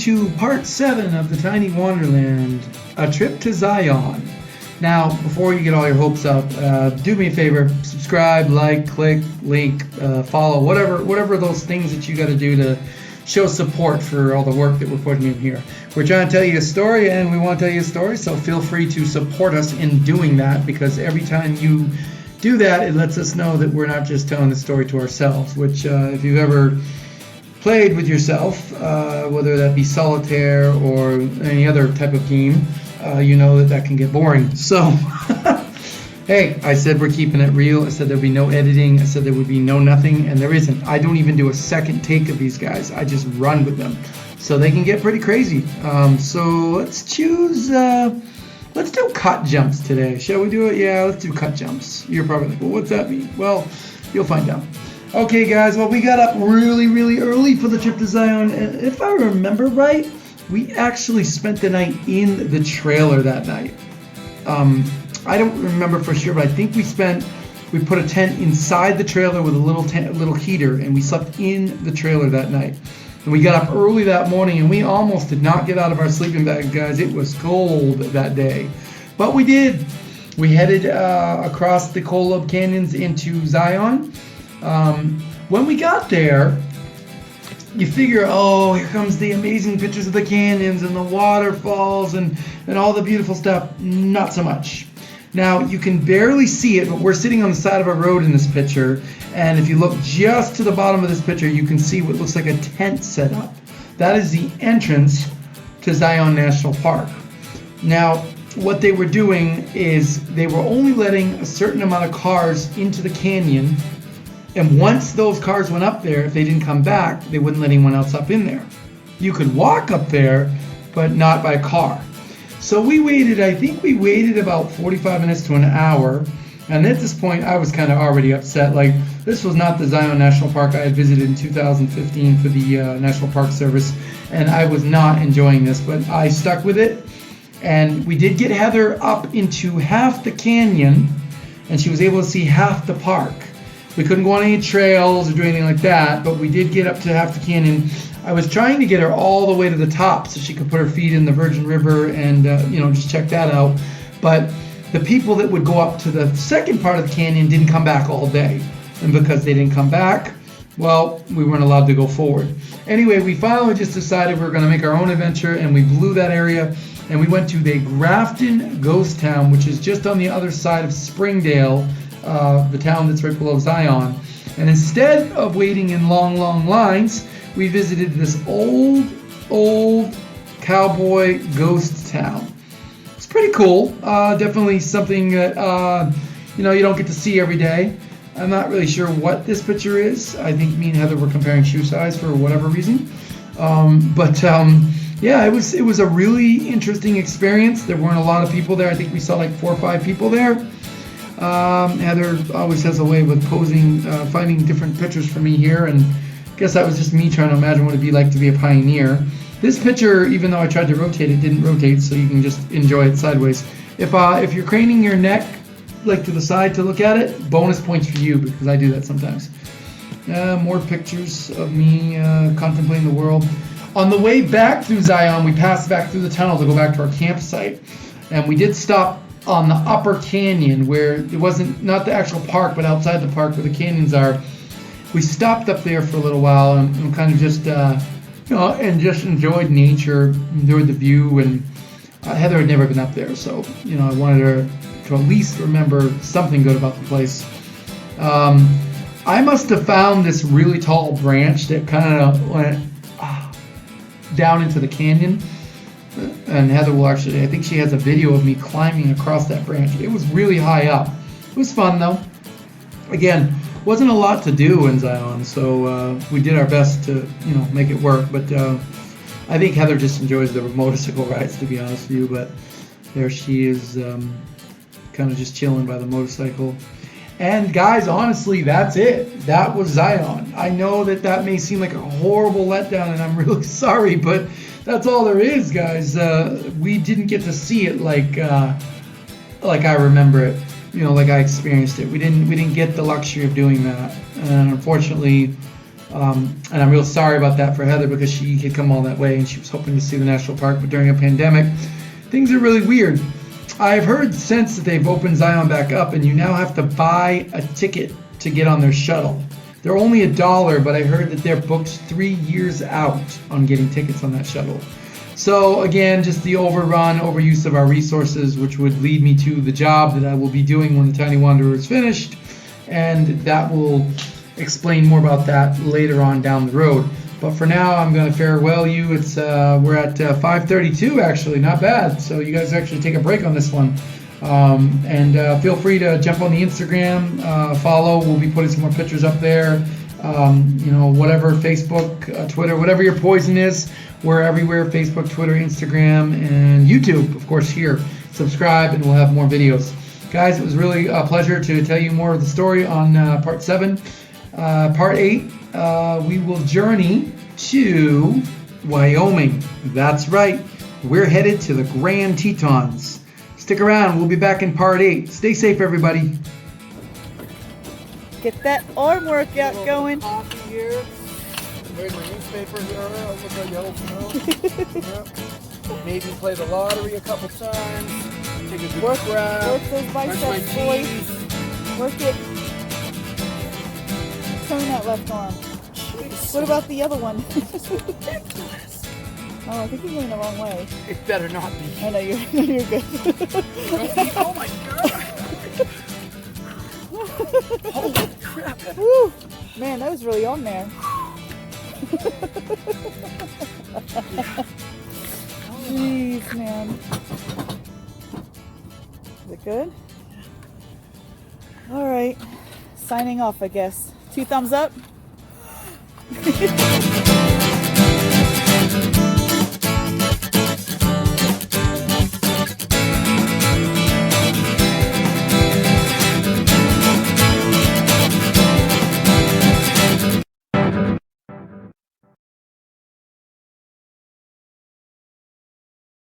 to part 7 of the Tiny Wanderland, a trip to Zion. Now, before you get all your hopes up, do me a favor, subscribe, like, click, link, follow, whatever those things that you got to do to show support for all the work that we're putting in here. We're trying to tell you a story, and we want to tell you a story, so feel free to support us in doing that, because every time you do that, it lets us know that we're not just telling the story to ourselves, which if you've ever played with yourself, whether that be solitaire or any other type of game, you know that can get boring. So, hey, I said we're keeping it real. I said there'd be no editing. I said there would be no nothing, and there isn't. I don't even do a second take of these guys. I just run with them. So they can get pretty crazy. So let's choose, let's do cut jumps today. Shall we do it? Yeah, let's do cut jumps. You're probably like, well, what's that mean? Well, you'll find out. Okay, guys, well, we got up really early for the trip to Zion, and if I remember right, we actually spent the night in the trailer that night. I don't remember for sure, but I think we put a tent inside the trailer with a little heater, and we slept in the trailer that night. And we got up early that morning, and we almost did not get out of our sleeping bag, guys. It was cold that day, but we did. We headed across the Kolob Canyons into Zion. When we got there, you figure, oh, here comes the amazing pictures of the canyons and the waterfalls and all the beautiful stuff. Not so much. Now, you can barely see it, but we're sitting on the side of a road in this picture, and if you look just to the bottom of this picture, you can see what looks like a tent set up. That is the entrance to Zion National Park. Now, what they were doing is they were only letting a certain amount of cars into the canyon. And once those cars went up there, if they didn't come back, they wouldn't let anyone else up in there. You could walk up there, but not by car. So we waited, I think we waited about 45 minutes to an hour. And at this point, I was kind of already upset. Like, this was not the Zion National Park I had visited in 2015 for the National Park Service. And I was not enjoying this, but I stuck with it. And we did get Heather up into half the canyon, and she was able to see half the park. We couldn't go on any trails or do anything like that, but we did get up to half the canyon. I was trying to get her all the way to the top so she could put her feet in the Virgin River and just check that out. But the people that would go up to the second part of the canyon didn't come back all day. And because they didn't come back, well, we weren't allowed to go forward. Anyway, we finally just decided we were going to make our own adventure, and we blew that area. And we went to the Grafton Ghost Town, which is just on the other side of Springdale, the town that's right below Zion. And instead of waiting in long lines, we visited this old cowboy ghost town. It's pretty cool. Definitely something that you don't get to see every day. I'm not really sure what this picture is. I think me and Heather were comparing shoe size for whatever reason. Yeah, it was a really interesting experience. There weren't a lot of people there. I think we saw like 4 or 5 people there. Heather always has a way with posing, finding different pictures for me here, and I guess that was just me trying to imagine what it'd be like to be a pioneer. This picture, even though I tried to rotate, it didn't rotate, so you can just enjoy it sideways. If you're craning your neck like to the side to look at it, bonus points for you, because I do that sometimes. More pictures of me contemplating the world. On the way back through Zion, we passed back through the tunnel to go back to our campsite, and we did stop on the upper canyon, where it wasn't, not the actual park, but outside the park where the canyons are. We stopped up there for a little while and kind of just and just enjoyed nature, enjoyed the view. And Heather had never been up there, so I wanted her to at least remember something good about the place. I must have found this really tall branch that kind of went down into the canyon. And Heather will actually, I think she has a video of me climbing across that branch. It was really high up. It was fun though. Again, wasn't a lot to do in Zion, so we did our best to, make it work. But I think Heather just enjoys the motorcycle rides, to be honest with you. But there she is, kind of just chilling by the motorcycle. And guys, honestly, that's it. That was Zion. I know that may seem like a horrible letdown, and I'm really sorry, but that's all there is, guys. We didn't get to see it like I remember it, like I experienced it. We didn't get the luxury of doing that, and unfortunately, And I'm real sorry about that for Heather because she had come all that way and she was hoping to see the national park, but during a pandemic, things are really weird. I've heard since that they've opened Zion back up and you now have to buy a ticket to get on their shuttle. They're only $1, but I heard that they're booked 3 years out on getting tickets on that shuttle. So again, just the overuse of our resources, which would lead me to the job that I will be doing when the Tiny Wanderer is finished, and that will explain more about that later on down the road. But for now, I'm going to farewell you. It's we're at 5:32 actually, not bad. So you guys actually take a break on this one. And feel free to jump on the Instagram, follow. We'll be putting some more pictures up there. Whatever, Facebook, Twitter, whatever your poison is, we're everywhere. Facebook, Twitter, Instagram, and YouTube, of course, here. Subscribe and we'll have more videos. Guys, it was really a pleasure to tell you more of the story on part 7. Part 8, we will journey to Wyoming. That's right. We're headed to the Grand Tetons. Stick around. We'll be back in part 8. Stay safe, everybody. Get that arm workout going. Coffee here. Read my newspaper here. Look at yellow snow. Yep. Maybe play the lottery a couple times. Take a good Work those brush my biceps, boys. teeth. Work it. Turn that left arm. What about the other one? Oh, I think you're going the wrong way. It better not be. I know you're good. Oh my god! Holy crap! Woo! Man, that was really on there. Jeez, man. Is it good? All right. Signing off, I guess. 2 thumbs up.